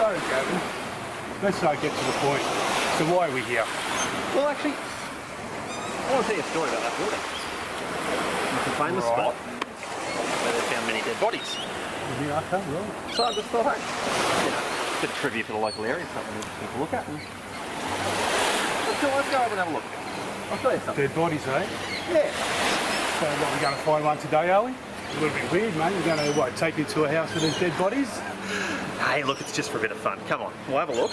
So, Gavin, let's get to the point. So why are we here? Well, actually, I want to tell you a story about that building. It's a famous spot where they found many dead bodies. Yeah, okay, right. So I just thought, hey, you know, a bit of trivia for the local area, something interesting to look at. And let's go over and have a look. I'll show you something. Dead bodies, eh? Yeah. So what, we're going to find one today, are we? A little bit weird, mate. We're going to, what, take you to a house where there's dead bodies? Hey, look, it's just for a bit of fun. Come on, we'll have a look.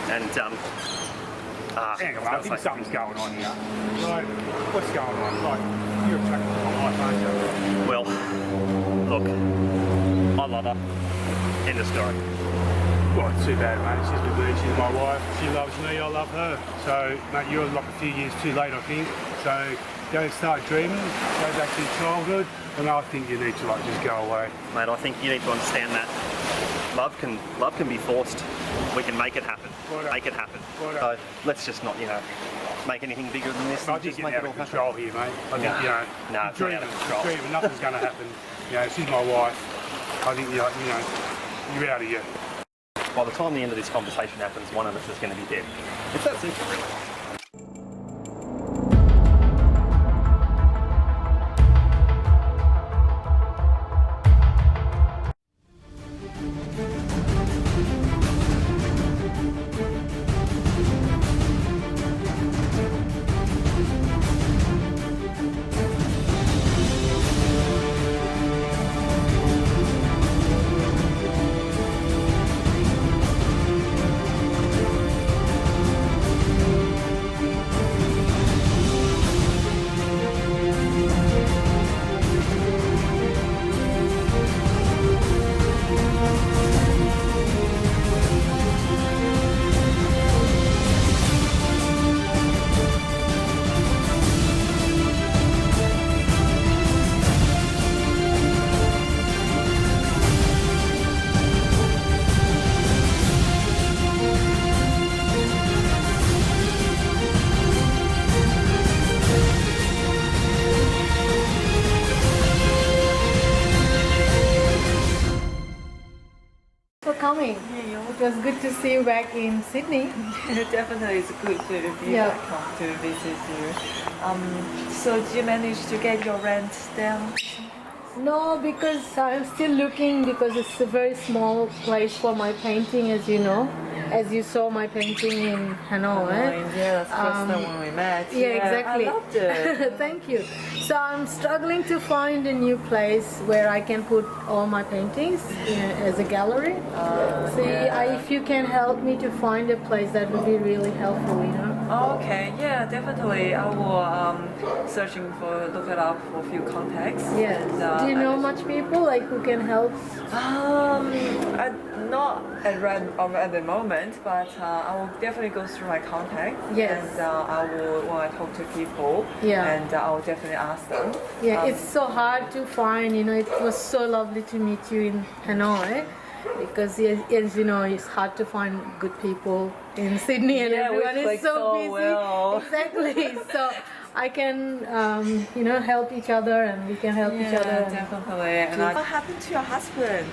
And, Hang on, I think something's going on here. Like, what's going on? Like, you're attracted to my life, aren't you? well, look, I love her. End of story. Well, it's too bad, mate. She's with me. She's my wife. She loves me. I love her. So, mate, you're like a few years too late, I think. So, go start dreaming. Go back to your childhood. And I think you need to, like, just go away. Mate, I think you need to understand that love can be forced. We can make it happen. Righto. Make it happen. Righto. So let's just not, make anything bigger than this. I And think just you're make out it of all happen. control here, mate. I think, No, it's not dreaming, out of control. dreaming, nothing's going to happen. She's my wife. I think, you're out of here. By the time the end of this conversation happens, one of us is going to be dead. It's that simple, really. Coming. It was good to see you back in Sydney. Definitely, it's good to be Yeah. back home to visit you. So did you manage to get your rent down? No, because I'm still looking because it's a very small place for my painting, as you know. As you saw my painting in Hanoi. Yeah, that's the first time when we met. Yeah, exactly. I loved it. Thank you. So I'm struggling to find a new place where I can put all my paintings as a gallery. If you can help me to find a place, that would be really helpful. Okay, yeah, definitely. I will look it up for a few contacts. Yes. And, Do you know much people like who can help? Not at the moment, but I will definitely go through my contacts. Yes. And I will, when I talk to people, Yeah. and I will definitely ask them. Yeah, it's so hard to find. It was so lovely to meet you in Hanoi. Because as you know, it's hard to find good people in Sydney, and Yeah, we everyone is click so so busy. well. Exactly. So I can, help each other, and we can help each other. Yeah, definitely. And what happened to your husband?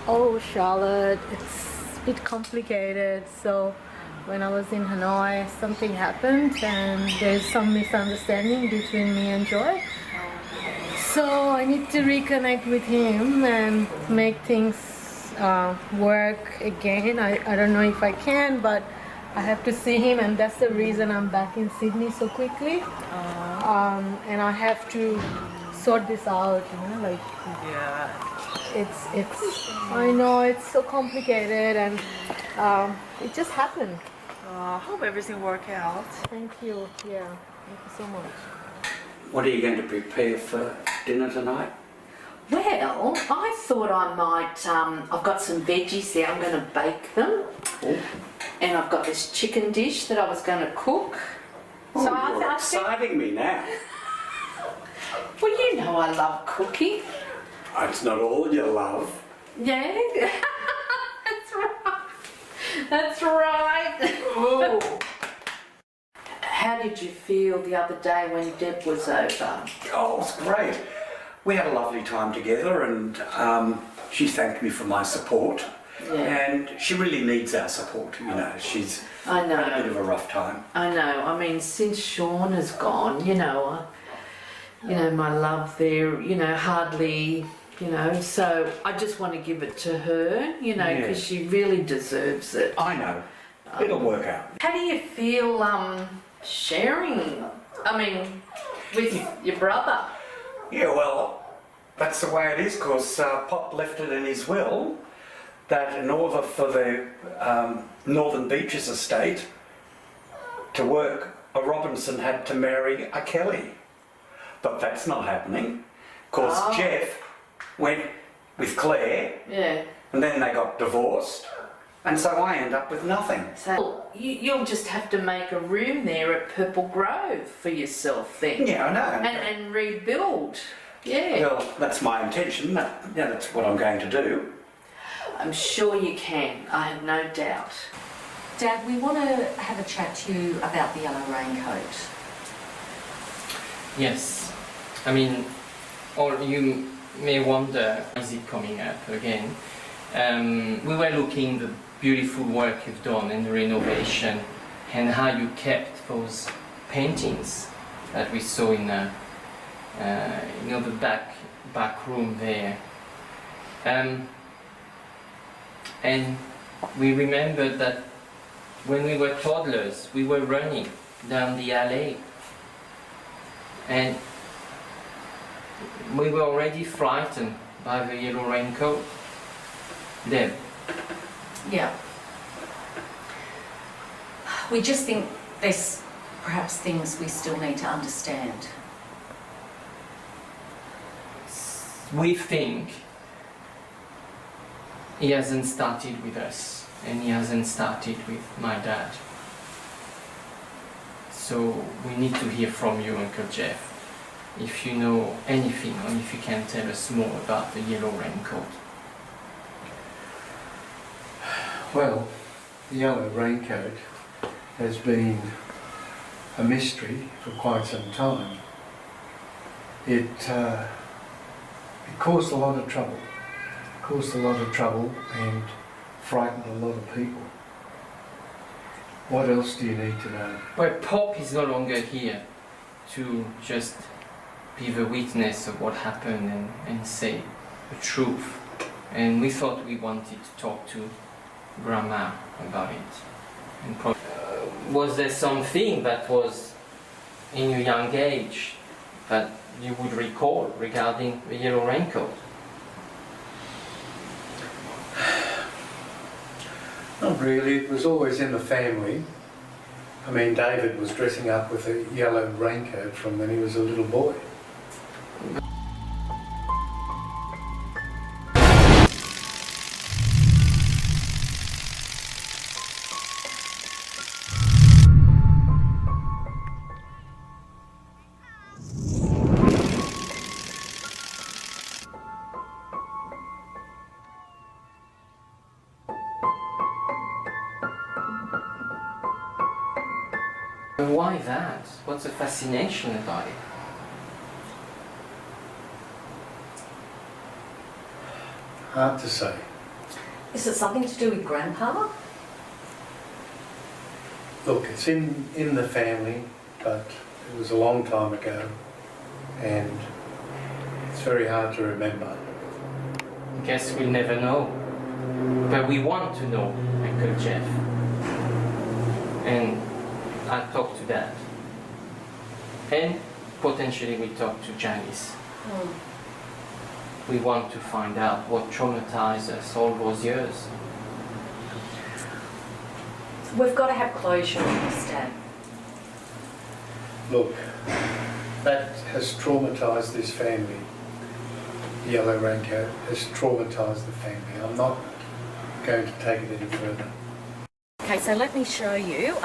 Oh, Charlotte, it's a bit complicated. So when I was in Hanoi, something happened, and there's some misunderstanding between me and Joy. So I need to reconnect with him and make things work again. I don't know if I can, but I have to see him, and that's the reason I'm back in Sydney so quickly. And I have to sort this out, Yeah. it's I know it's so complicated, and it just happened. I hope everything works out. Thank you. Yeah, thank you so much. What are you going to prepare for dinner tonight? Well, I thought I might, I've got some veggies there, I'm going to bake them. Oh. And I've got this chicken dish that I was going to cook. Oh, So you're I think, exciting me now. well, you know I love cooking. It's not all you love. Yeah, that's right. That's right. Oh. How did you feel the other day when Deb was over? Oh, it was great. We had a lovely time together, and she thanked me for my support. and she really needs our support. You know, she's I know. had a bit of a rough time. I know. I mean, since Sean has gone, you know, my love there, you know, hardly, you know. So I just want to give it to her, you know, because she really deserves it. I know. It'll work out. How do you feel sharing? I mean, with your brother? Yeah, well, that's the way it is, because Pop left it in his will that in order for the Northern Beaches estate to work, a Robinson had to marry a Kelly. But that's not happening, because Jeff went with Claire, Yeah. and then they got divorced, and so I end up with nothing. So you'll just have to make a room there at Purple Grove for yourself then. Yeah, I know. And rebuild. Yeah. Well, that's my intention. That's what I'm going to do. I'm sure you can. I have no doubt. Dad, we want to have a chat to you about the yellow raincoat. Yes, I mean, or you may wonder, is it coming up again? We were looking at the beautiful work you've done in the renovation and how you kept those paintings that we saw in the back room there. And we remembered that when we were toddlers, we were running down the alley. And we were already frightened by the yellow raincoat. Deb. Yeah. We just think there's perhaps things we still need to understand. We think he hasn't started with us, and he hasn't started with my dad. So we need to hear from you, Uncle Jeff, if you know anything, or if you can tell us more about the yellow raincoat. Well, the yellow raincoat has been a mystery for quite some time. It caused a lot of trouble. And frightened a lot of people. What else do you need to know? Well, Pop is no longer here to just be the witness of what happened and say the truth. And we thought we wanted to talk to Grandma about it. And was there something that was in your young age that you would recall regarding the yellow raincoat? Not really, it was always in the family. I mean, David was dressing up with a yellow raincoat from when he was a little boy. Why that? What's the fascination about it? Hard to say. Is it something to do with Grandpa? Look, it's in the family, but it was a long time ago, and it's very hard to remember. Guess we'll never know. But we want to know, Uncle Jeff. And I'll talk to Dad. And potentially we'll talk to Janice. We want to find out what traumatized us all those years. We've got to have closure on this, Dad. Look, that has traumatised this family. The yellow raincoat has traumatised the family. I'm not going to take it any further. Okay, so let me show you.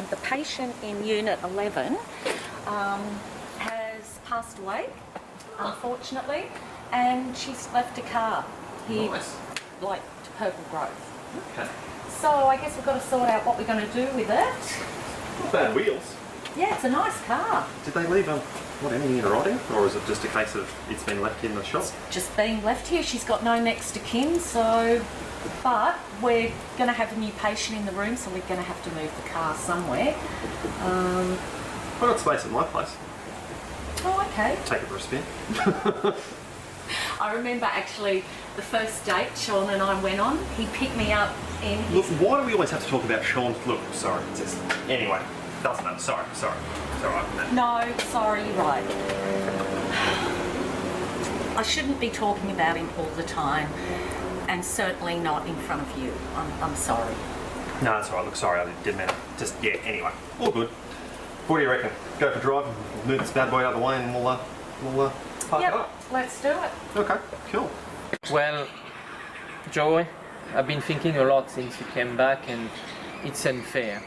The patient in Unit 11 has passed away, unfortunately, and she's left a car here, like to Purple Grove. Okay. So I guess we've got to sort out what we're going to do with it. Not bad wheels. Yeah, it's a nice car. Did they leave What, anything in writing? Or is it just a case of it's been left in the shop? Just being left here. She's got no next of kin, so... But we're going to have a new patient in the room, so we're going to have to move the car somewhere. I've got space at my place. Oh, okay. Take it for a spin. I remember actually the first date Sean and I went on, he picked me up in Look, his... why do we always have to talk about Sean? Look, sorry, it's just... Anyway, doesn't matter. Sorry. It's all right. No, sorry, you're right. I shouldn't be talking about him all the time, and certainly not in front of you. I'm sorry. No, that's all right. Look, sorry, I didn't mean it. Just, yeah, anyway. All good. What do you reckon? Go for a drive, move this bad boy out of the way, and we'll park it Yep, up. let's do it. Okay, cool. Well, Joey, I've been thinking a lot since you came back, and it's unfair,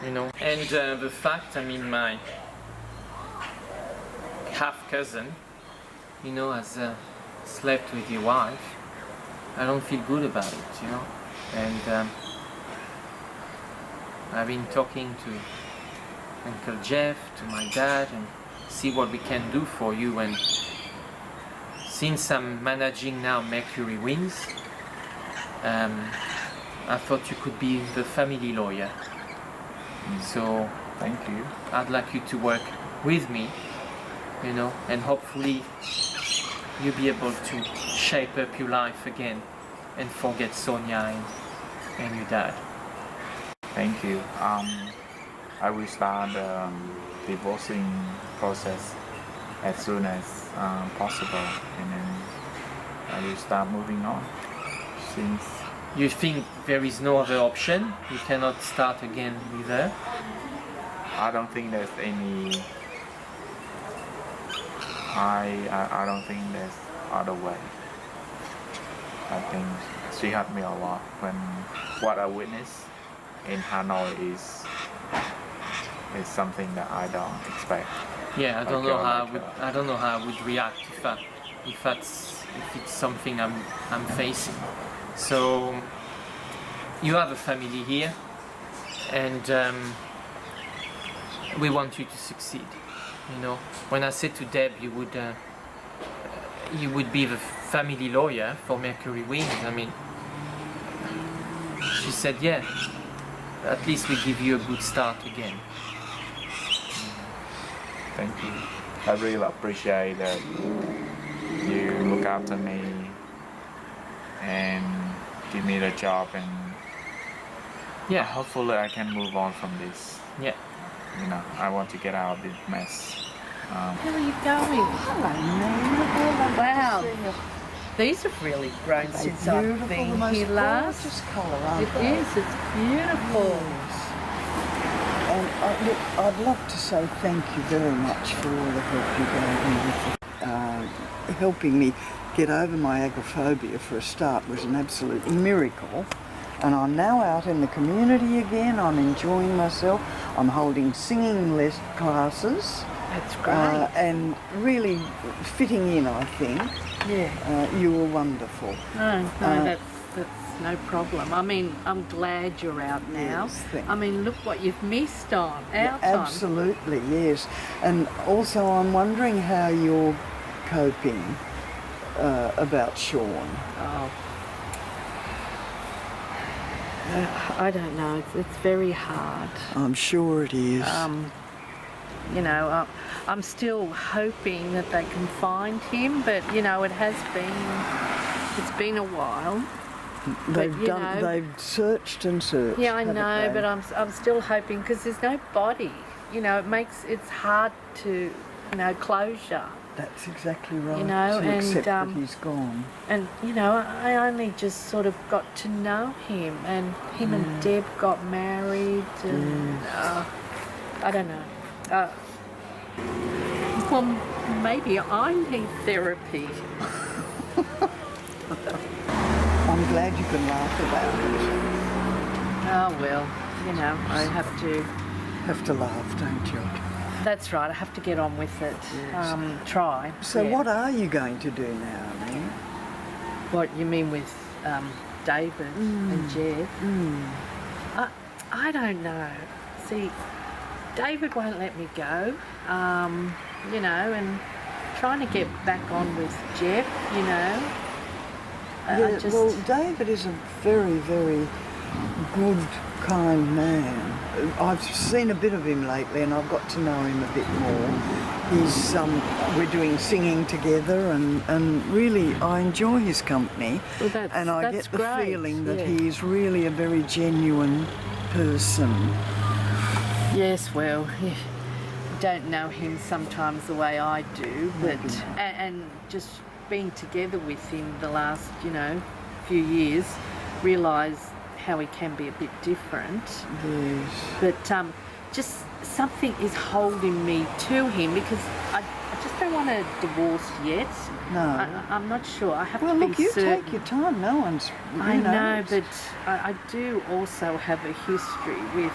you know. And the fact, I mean, my half-cousin, you know, has slept with your wife, I don't feel good about it, you know. And I've been talking to Uncle Jeff, to my dad, and see what we can do for you. And since I'm managing now Mercury Wings, I thought you could be the family lawyer. So Thank you. I'd like you to work with me, you know, and hopefully you'll be able to shape up your life again and forget Sonia and your dad. Thank you. I will start the divorcing process as soon as possible, and then I will start moving on. Since You think there is no other option? You cannot start again with her? I don't think there's any. I don't think there's other way. I think she hurt me a lot when what I witnessed in Hanoi is something that I don't expect. Yeah, I don't Okay, know I how like that. I don't know how I would react if it's something I'm facing. So you have a family here, and we want you to succeed. You know, when I said to Deb you would be the family lawyer for Mercury Wings, I mean, she said, yeah, at least we give you a good start again. Thank you. I really appreciate that you look after me and give me the job, and Yeah, hopefully I can move on from this. yeah. You know, I want to get out of this mess. Where are you going? Wow. These have really grown since I've been here last. Gorgeous colour, aren't It they? is, it's beautiful. And look, I'd love to say thank you very much for all the help you gave me with helping me get over my agoraphobia for a start was an absolute miracle. And I'm now out in the community again. I'm enjoying myself. I'm holding singing classes. That's great. And really fitting in, I think. Yeah. You were wonderful. No, that's no problem. I mean, I'm glad you're out now. Yes, thank I mean, look what you've missed on our time. Absolutely, yes. And also I'm wondering how you're coping about Sean. Oh. I don't know. It's very hard. I'm sure it is. You know, I'm still hoping that they can find him, but you know, it's been a while. They've searched and searched. Yeah, I haven't know, they? but I'm still hoping because there's no body. You know, it's hard to, closure. That's exactly right. You know, to and, accept that he's gone. And you know, I only just sort of got to know him, and him and Deb got married, and I don't know. Well, maybe I need therapy. I'm glad you can laugh about it. Oh well, you know, I have to laugh, don't you? That's right. I have to get on with it. Yes. Try. So yeah. what are you going to do now, then? What you mean with David and Jeff? I don't know. See, David won't let me go. you know, and trying to get back on with Jeff, you know. Yeah, well, David is a very, very good, kind man. I've seen a bit of him lately, and I've got to know him a bit more. He's we're doing singing together, and really I enjoy his company. Well, and I that's get the great, feeling that yeah. he is really a very genuine person. Yes, well, you don't know him sometimes the way I do, but and just being together with him the last, you know, few years, realise how he can be a bit different. Yes. But just something is holding me to him because I just don't want a divorce yet. No. I'm not sure. I have Well, to be look, you certain. take your time. No one's. I know, but I do also have a history with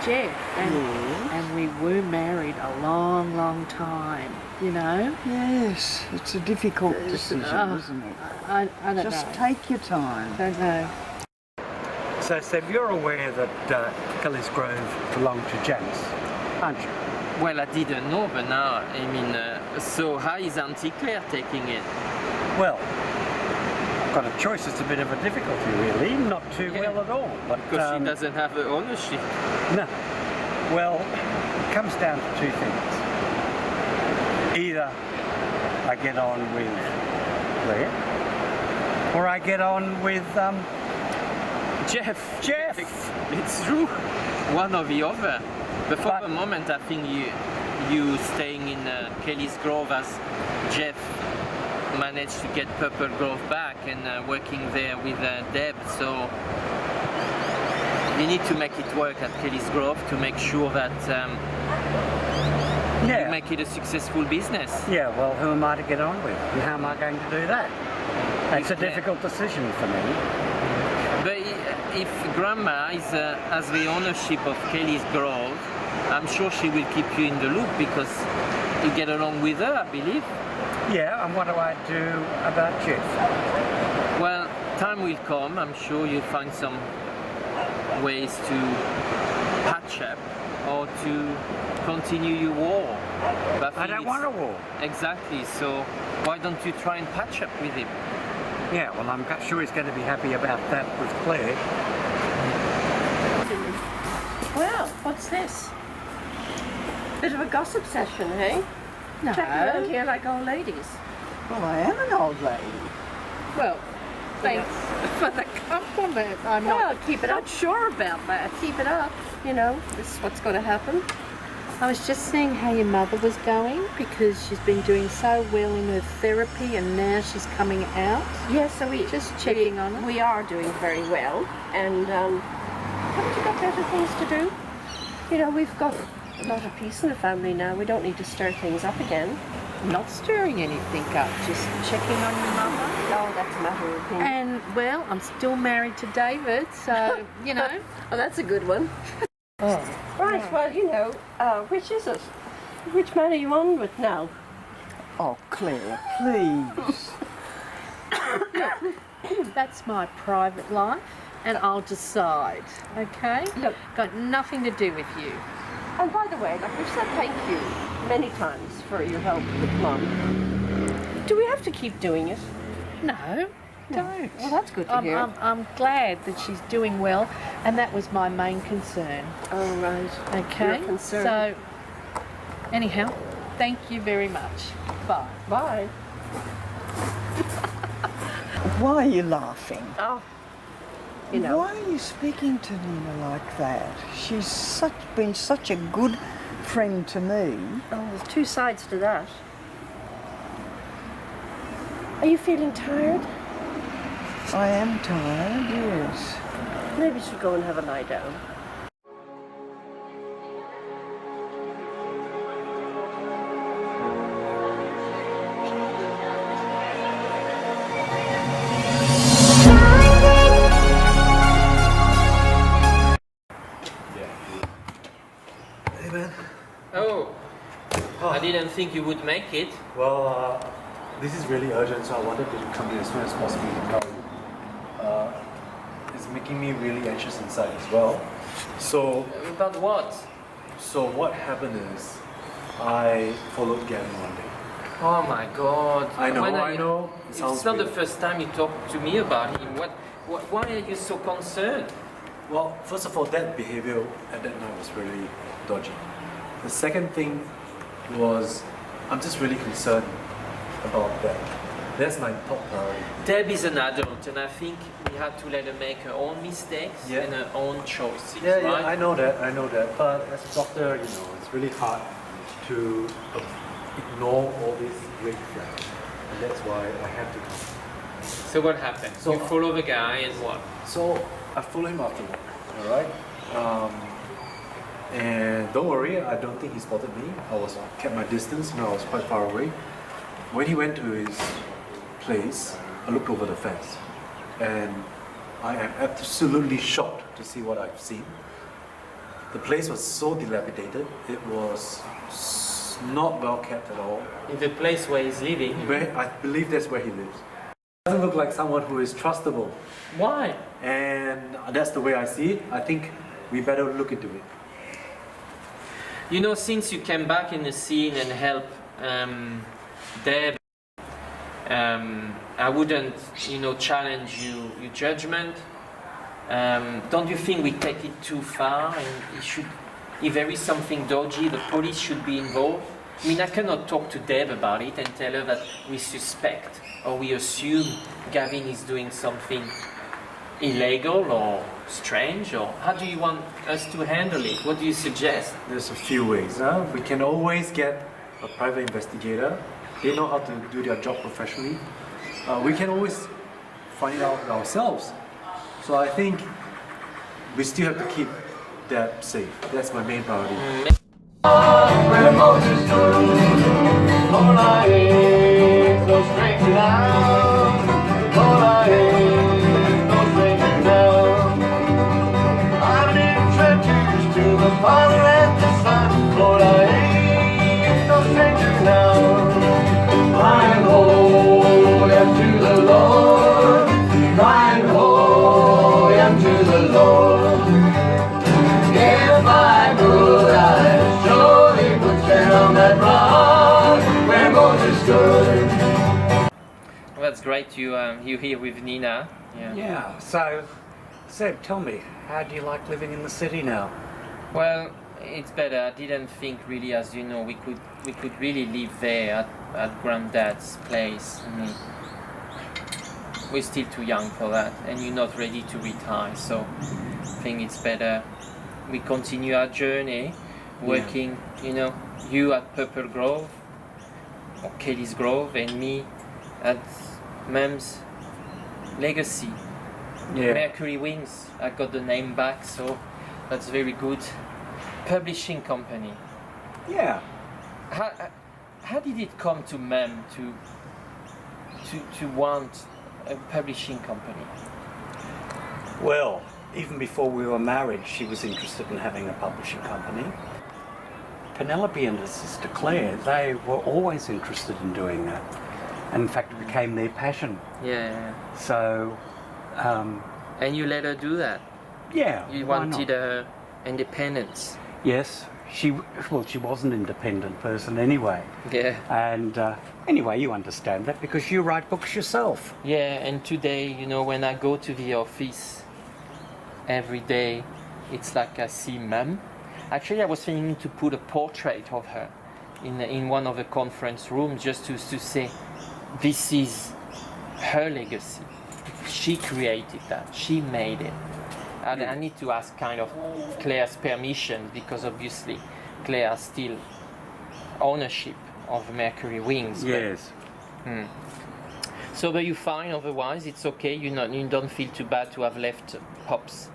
Jeff, and we were married a long, long time, you know? Yes, it's a difficult decision, isn't it? I don't Just know. take your time. Don't know. So, Seb, you're aware that Kelly's Grove belonged to Janice, aren't you? Well, I didn't know, but now, I mean, so how is Auntie Claire taking it? Well, I've got a choice. It's a bit of a difficulty, really. Not too well at all. But, Because she doesn't have the ownership. No. Well, it comes down to two things. Either I get on with Claire, or I get on with Jeff. Jeff. It's true. One or the other. But for the moment, I think you staying in Kelly's Grove as Jeff managed to get Purple Grove back and working there with Deb. So you need to make it work at Kelly's Grove to make sure that you make it a successful business. Yeah, well, who am I to get on with? And how am I going to do that? It's a difficult decision for me. But if Grandma has the ownership of Kelly's Grove, I'm sure she will keep you in the loop because you get along with her, I believe. Yeah, and what do I do about Jeff? Well, time will come. I'm sure you'll find some ways to patch up or to continue your war. But I don't want a war. Exactly, so why don't you try and patch up with him? Yeah, well, I'm sure he's going to be happy about that with Claire. Well, what's this? Bit of a gossip session, eh? No. Checking around here like old ladies. Well, I am an old lady. Well, thanks for the compliment. I'm Well, not keep it not up. sure about that. Keep it up. You know, this is what's going to happen. I was just seeing how your mother was going because she's been doing so well in her therapy and now she's coming out. Yes, so we Just checking on her. We are doing very well, and haven't you got better things to do? You know, we've got a lot of peace in the family now. We don't need to stir things up again. Not stirring anything up, just checking on your mother. Oh, that's a matter of opinion. And, well, I'm still married to David, so, you know. Oh, that's a good one. Right, well, you know, which is it? Which man are you on with now? Oh, Claire, please. That's my private life, and I'll decide, okay? Look. Got nothing to do with you. And by the way, like we've said thank you many times for your help with Mum. Do we have to keep doing it? No, don't. Well, that's good to hear. I'm glad that she's doing well, and that was my main concern. Oh, right. Okay? Your concern. So, anyhow, thank you very much. Bye. Bye. Why are you laughing? Oh, you know. Why are you speaking to Nina like that? She's been such a good friend to me. Oh, there's two sides to that. Are you feeling tired? I am tired, yes. Maybe you should go and have a lie down. Hey, man. Oh, I didn't think you would make it. Well, this is really urgent, so I wanted to come here as soon as possible to tell you. It's making me really anxious inside as well. So, About what? so what happened is, I followed Gavin one day. Oh my God! I know, When I know. It sounds It's not the weird. first time you talk to me about him. Why are you so concerned? Well, first of all, that behavior at that night was really dodgy. The second thing was, I'm just really concerned about that. That's my top priority. Deb is an adult, and I think we have to let her make her own mistakes Yeah. and her own choices, Yeah, right? I know that. But as a doctor, it's really hard to ignore all these red flags, and that's why I have to come. So what happened? So- you follow the guy and what? So I follow him after work, all right? And don't worry, I don't think he spotted me. I kept my distance, I was quite far away. When he went to his place, I looked over the fence, and I am absolutely shocked to see what I've seen. The place was so dilapidated. It was not well kept at all. In the place where he's living. I believe that's where he lives. Doesn't look like someone who is trustable. Why? And that's the way I see it. I think we better look into it. You know, since you came back in the scene and helped Deb, I wouldn't, challenge your judgment. Don't you think we take it too far? And if there is something dodgy, the police should be involved. I mean, I cannot talk to Deb about it and tell her that we suspect or we assume Gavin is doing something illegal or strange, or how do you want us to handle it? What do you suggest? There's a few ways. We can always get a private investigator. They know how to do their job professionally. We can always find it out ourselves. So I think we still have to keep Deb safe. That's my main priority. Where Moses stood, Lord, I ain't no stranger now. Lord, I ain't no stranger now. I'm in trenches to the Father and the Son. Lord, I ain't no stranger now. Crying holy unto the Lord, crying holy unto the Lord. If I could, I surely would stand on that rock where Moses stood. Well, that's great. You're here with Nina. Yeah. So, Seb, tell me, how do you like living in the city now? Well, it's better. I didn't think really, as you know, we could really live there at Granddad's place. I mean, we're still too young for that, and you're not ready to retire. So, I think it's better we continue our journey, working. You at Purple Grove or Kelly's Grove, and me at Mum's Legacy. Yeah. Mercury Wings. I got the name back, so that's very good. Publishing company. Yeah. How did it come to Mum to want a publishing company? Well, even before we were married, she was interested in having a publishing company. Penelope and her sister Claire, they were always interested in doing that. And in fact, it became their passion. Yeah. So, and you let her do that? Yeah. You why wanted not? her independence? Yes. She was an independent person anyway. Yeah. And anyway, you understand that because you write books yourself. Yeah, and today, when I go to the office every day, it's like I see Mum. Actually, I was thinking to put a portrait of her in one of the conference rooms just to say, this is her legacy. She created that. She made it. I need to ask kind of Claire's permission because obviously Claire has still ownership of Mercury Wings. Yes. So, but you fine otherwise? It's okay. You don't feel too bad to have left Pop's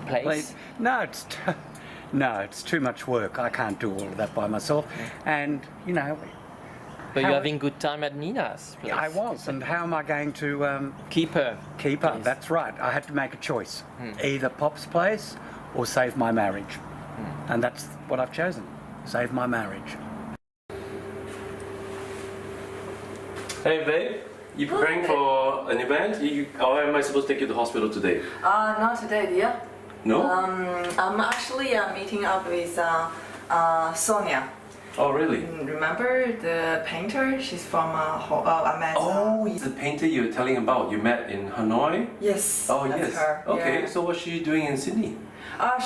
place? No, it's too much work. I can't do all of that by myself. And But you're having good time at Nina's place. I was, and how am I going to keep her? Keep her. That's right. I had to make a choice: either Pop's place or save my marriage, and that's what I've chosen: save my marriage. Hey babe, you preparing for an event? Or am I supposed to take you to the hospital today? Not today, dear. No? I'm actually meeting up with Sonia. Oh, really? Remember the painter? She's from I met. Oh, he's the painter you were telling about. You met in Hanoi? Yes. Oh, that's yes. her. Okay, Yeah. so what's she doing in Sydney?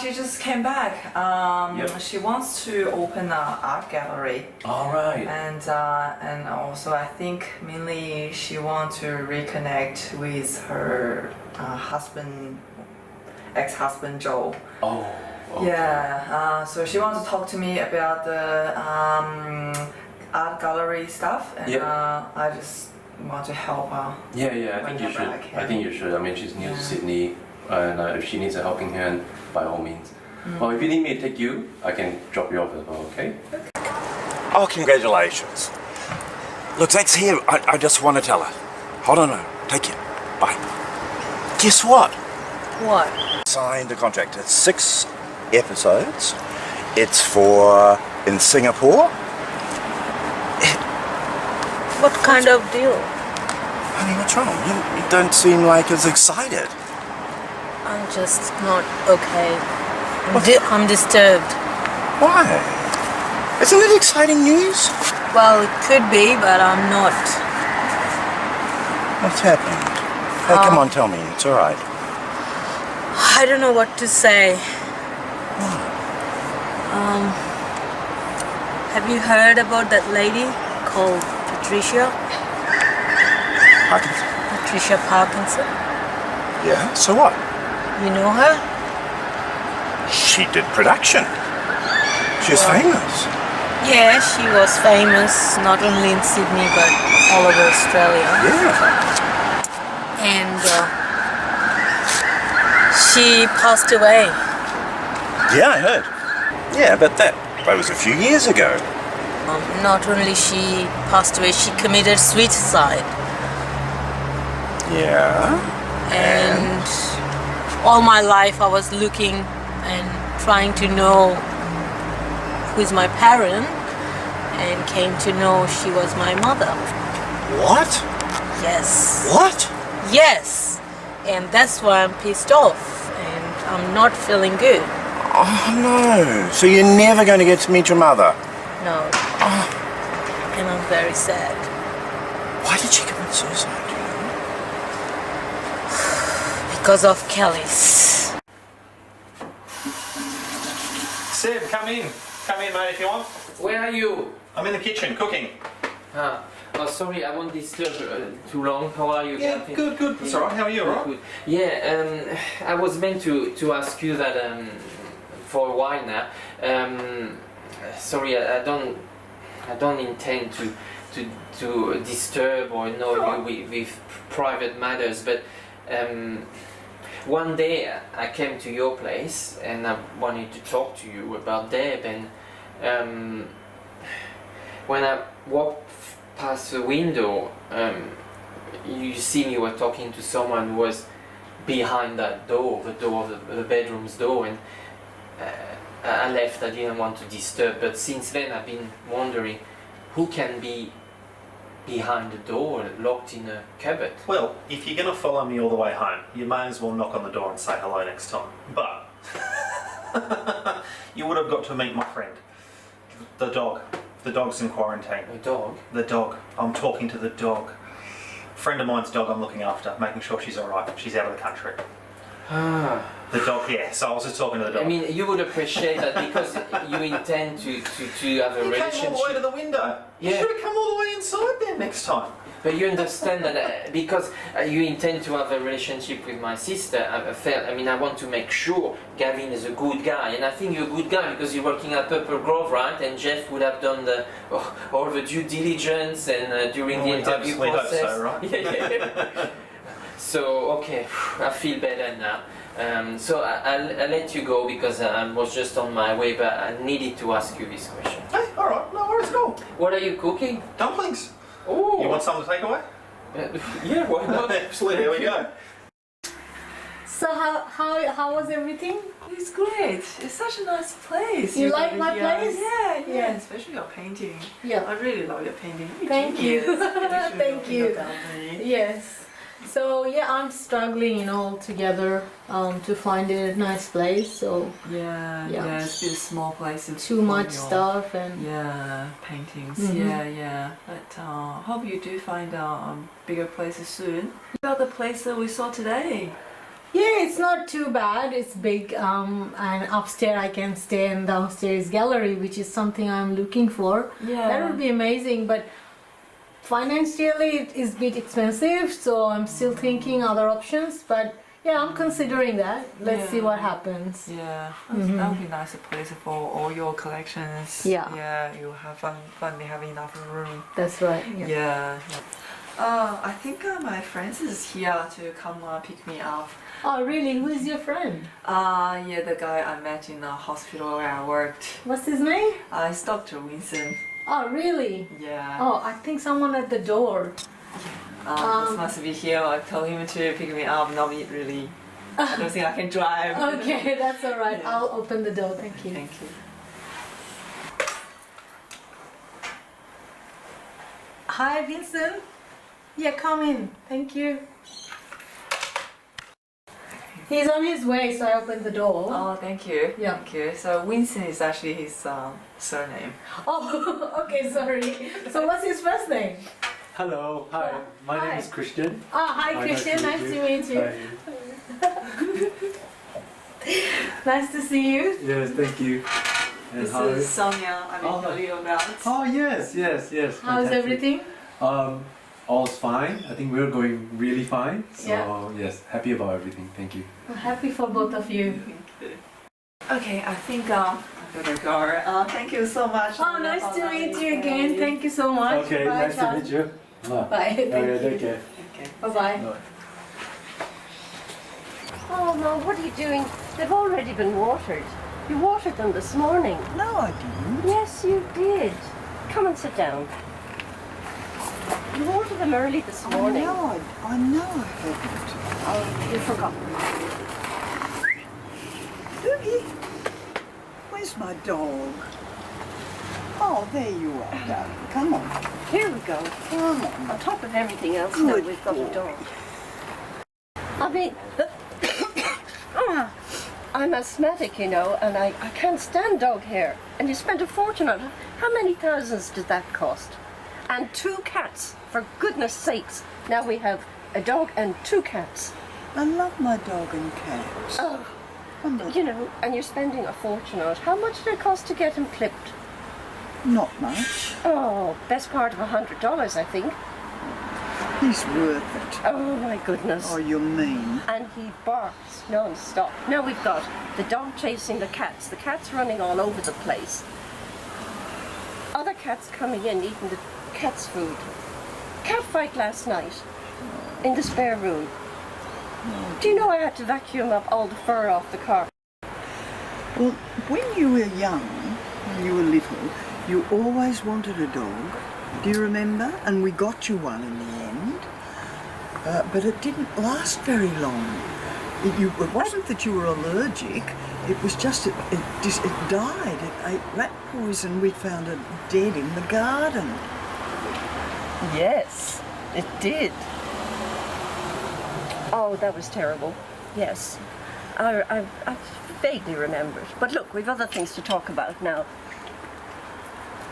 She just came back. Yep. She wants to open an art gallery. All right. And also I think mainly she wants to reconnect with her ex-husband Joe. Oh. Okay. Yeah. So she wants to talk to me about the art gallery stuff, and I just want to help her. Yeah, I think you should. I think you should. I mean, she's new to Sydney, and if she needs a helping hand, by all means. Well, if you need me to take you, I can drop you off as well, okay? Oh, congratulations. Look, that's here. I just want to tell her. Hold on, no. Take care. Bye. Guess what? What? Signed the contract. It's 6 episodes. It's for in Singapore. What kind of deal? Honey, what's wrong? You don't seem like as excited. I'm just not okay. I'm disturbed. Why? Isn't it exciting news? Well, it could be, but I'm not. What's happened? Hey, come on, tell me. It's all right. I don't know what to say. Have you heard about that lady called Patricia? Parkinson? Patricia Parkinson? Yeah, so what? You know her? She did production. She was famous. Yeah, she was famous not only in Sydney but all over Australia. Yeah. And she passed away. Yeah, I heard. Yeah, but that was a few years ago. Not only she passed away, she committed suicide. Yeah. And all my life I was looking and trying to know who's my parent, and came to know she was my mother. What? Yes. What? Yes. And that's why I'm pissed off and I'm not feeling good. Oh no. So you're never going to get to meet your mother? No. And I'm very sad. Why did she commit suicide? Do you know? Because of Kelly's. Seb, come in. Come in, mate, if you want. Where are you? I'm in the kitchen, cooking. Oh, sorry, I won't disturb too long. How are you? Yeah, Captain? good. That's all right. How are you, all right? Good. Yeah, I was meant to ask you that for a while now. Sorry, I don't intend to disturb or annoy you with private matters, but one day I came to your place and I wanted to talk to you about Deb, and when I walked past the window, you see me were talking to someone who was behind that door, the door of the bedroom's door, and I left. I didn't want to disturb, but since then I've been wondering who can be behind the door, locked in a cupboard. Well, if you're going to follow me all the way home, you may as well knock on the door and say hello next time. But you would have got to meet my friend, the dog. The dog's in quarantine. The dog? The dog. I'm talking to the dog. Friend of mine's dog I'm looking after, making sure she's alright. She's out of the country. The dog, yeah. So I was just talking to the dog. I mean, you would appreciate that because you intend to have a You relationship. came all the way to the window. You Yeah. should have come all the way inside there next time. But you understand that because you intend to have a relationship with my sister, I want to make sure Gavin is a good guy, and I think you're a good guy because you're working at Purple Grove, right? And Jeff would have done all the due diligence and during the interview process. We hope so, right? Yeah. So okay, I feel better now. So I'll let you go because I was just on my way, but I needed to ask you this question. Hey, alright, no worries at all. What are you cooking? Dumplings. Oh. You want some to take away? Yeah, why not? Absolutely, here we go. So how was everything? It's great. It's such a nice place. You like my place? Yeah, especially your painting. Yeah. I really love your painting. Thank you. Genius. Thank you. Yes. So yeah, I'm struggling, you know, altogether to find a nice place. So yeah, it's a bit small places. too much stuff and paintings. Mhm. Yeah. But hope you do find bigger places soon. About the place that we saw today. yeah, it's not too bad. It's big, and upstairs I can stay, and downstairs gallery, which is something I'm looking for. Yeah. That would be amazing, but financially it is a bit expensive, so I'm still thinking other options. But yeah, I'm considering that. Let's see what happens. Yeah, Mhm. that would be nice place for all your collections. Yeah. You have fun having enough room. That's right. Yeah. I think my friend is here to come pick me up. Oh, really? Who is your friend? Yeah, the guy I met in the hospital where I worked. What's his name? It's Dr. Winston. Oh, really? Yeah. Oh, I think someone at the door. This must be here. I told him to pick me up. Not me, really. I don't think I can drive. Okay, that's all right. I'll open the door. Thank you. Thank you. Hi, Vincent. Yeah, come in. Thank you. He's on his way, so I opened the door. Oh, thank you. Yeah. Thank you. So Winston is actually his surname. Oh, okay, sorry. So what's his first name? Hello, hi. My name is Christian. Oh, hi, Christian. Nice to meet you. Nice to see you. Yes, thank you. And This is Sonia. I mean, Leo Grounds. Oh yes. How's fantastic. everything? All's fine. I think we're going really fine. So Yeah. yes, happy about everything. Thank you. I'm happy for both of you. Okay, I think I better go. Thank you so much. Oh, nice to meet you again. Thank you so much. Okay, Bye, nice Charles. to meet you. Bye. Thank you. Take care. Bye-bye. Oh no, what are you doing? They've already been watered. You watered them this morning. No, I didn't. Yes, you did. Come and sit down. You watered them early this morning. I know I haven't. Oh, you forgot. Doogie, where's my dog? Oh, there you are, darling. Come on. Here we go. Come on. On top of everything else, Good now we've got a dog. I mean, I'm asthmatic, you know, and I can't stand dog hair. And you spent a fortune on it. How many thousands did that cost? And 2 cats, for goodness sakes. Now we have a dog and 2 cats. I love my dog and cats. Oh, you know, and you're spending a fortune on it. How much did it cost to get him clipped? Not much. Oh, best part of $100, I think. He's worth it. Oh my goodness. Oh, you're mean. And he barks non-stop. Now we've got the dog chasing the cats running all over the place. Other cats coming in, eating the cat's food. Cat fight last night in the spare room. Do you know I had to vacuum up all the fur off the car? Well, when you were young, when you were little, you always wanted a dog. Do you remember? And we got you one in the end. But it didn't last very long. It wasn't that you were allergic. It was just it died. It ate rat poison. We found it dead in the garden. Yes, it did. Oh, that was terrible. Yes, I vaguely remember it. But look, we've other things to talk about now.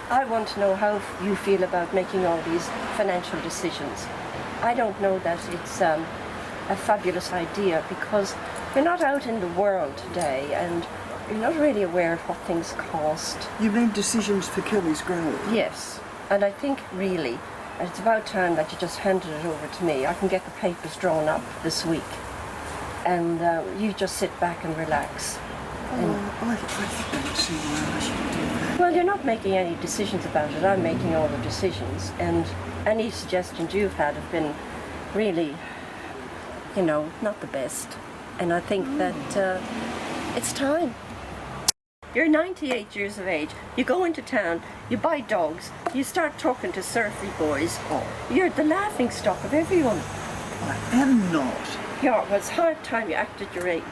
I want to know how you feel about making all these financial decisions. I don't know that it's a fabulous idea because you're not out in the world today and you're not really aware of what things cost. You mean decisions for Kelly's Grove? Yes, and I think really it's about time that you just handed it over to me. I can get the papers drawn up this week and you just sit back and relax. I don't see why I should do that. Well, you're not making any decisions about it. I'm making all the decisions. And any suggestions you've had have been really, you know, not the best. And I think that it's time. You're 98 years of age. You go into town, you buy dogs, you start talking to surfy boys. You're the laughing stock of everyone. I am not. Yeah, well, it's hard time you act at your age.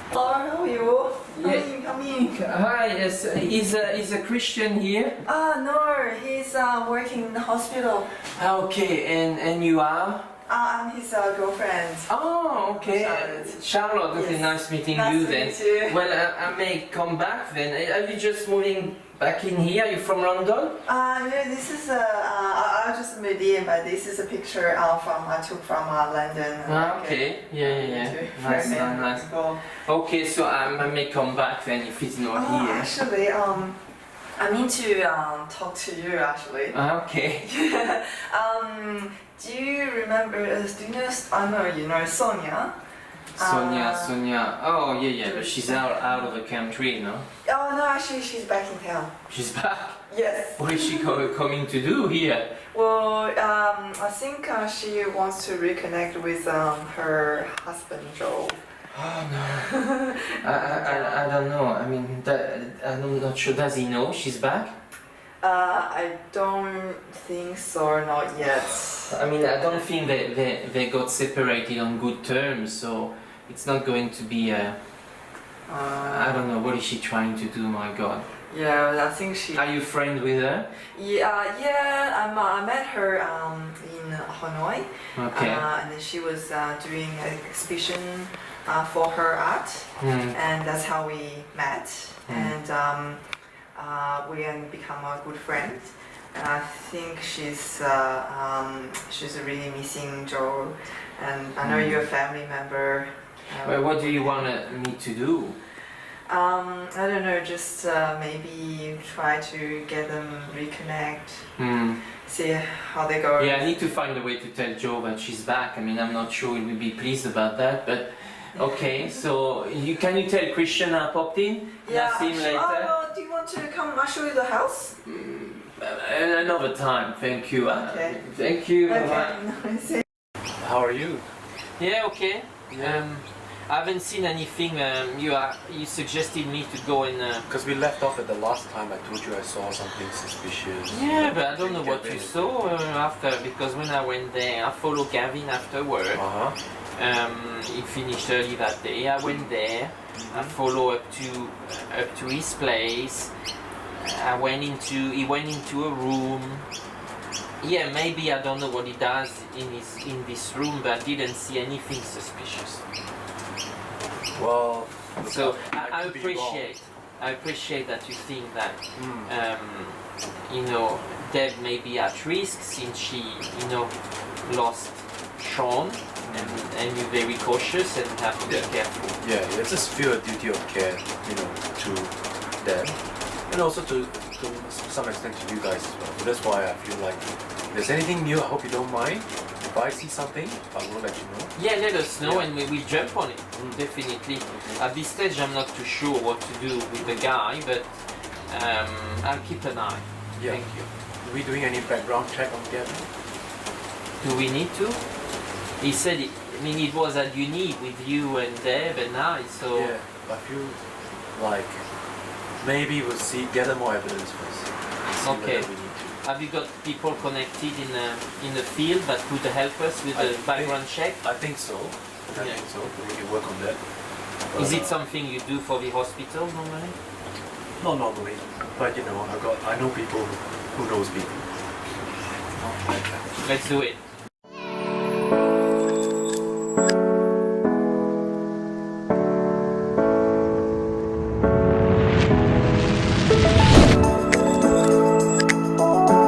Hello, how are you? Yeah. Come in. Hi, is a Christian here? No, he's working in the hospital. Okay, and you are? I'm his girlfriend. Oh, okay. Charlotte, okay, Yes. nice meeting Nice you to then. meet you. Well, I may come back then. Are you just moving back in here? Are you from London? No, this is I just moved in, but this is a picture I took from London. Ah, okay. Yeah. Nice, nice. Okay, so I may come back then if it's not here. Actually, I mean to talk to you actually. Ah, okay. Do you remember? Do you know? I know you know Sonia. Sonia. Oh, yeah, but she's out of the country, no? Oh no, actually she's back in town. She's back? Yes. What is she coming to do here? Well, I think she wants to reconnect with her husband Joe. Oh no. I don't know. I mean, I'm not sure. Does he know she's back? I don't think so, not yet. I mean, I don't think they got separated on good terms, so it's not going to be I don't know, what is she trying to do, my god? Yeah, I think she... Are you friends with her? Yeah, I met her in Hanoi. Okay. And then she was doing an exhibition for her art, and that's how we met. And we had become good friends. And I think she's really missing Joe. And I know you're a family member. Well, what do you want me to do? I don't know, just maybe try to get them reconnect, see how they go. Yeah, I need to find a way to tell Joe that she's back. I mean, I'm not sure he will be pleased about that, but okay. So, can you tell Christian I popped in? Yeah, I'll see him later. well, do you want to come? I'll show you the house. Another time, thank you. Okay. Thank you. Okay. How are you? Yeah, okay. I haven't seen anything. You suggested me to go and. Because we left off at the last time. I told you I saw something suspicious. Yeah, but I don't know what you saw after, because when I went there, I followed Gavin after work. He finished early that day. I went there. I followed up to his place. He went into a room. Yeah, maybe I don't know what he does in this room, but I didn't see anything suspicious. Well, so I appreciate that you think that Deb may be at risk since she lost Sean, and you're very cautious and have to be careful. Yeah, I just feel a duty of care, to them, and also to some extent to you guys as well. So that's why I feel like if there's anything new, I hope you don't mind. If I see something, I will let you know. Yeah, let us know and we will jump on it, definitely. At this stage I'm not too sure what to do with the guy, but I'll keep an eye. Yeah. Thank you. Are we doing any background check on Gavin? Do we need to? He said it was at uni with you and Deb and I, so... Yeah, I feel like maybe we'll gather more evidence first. See Okay. whether we need to. Have you got people connected in the field that could help us with the background check? I think so. I think so. We can work on that. Is it something you do for the hospital normally? Not normally, but I know people who knows people. Let's do it.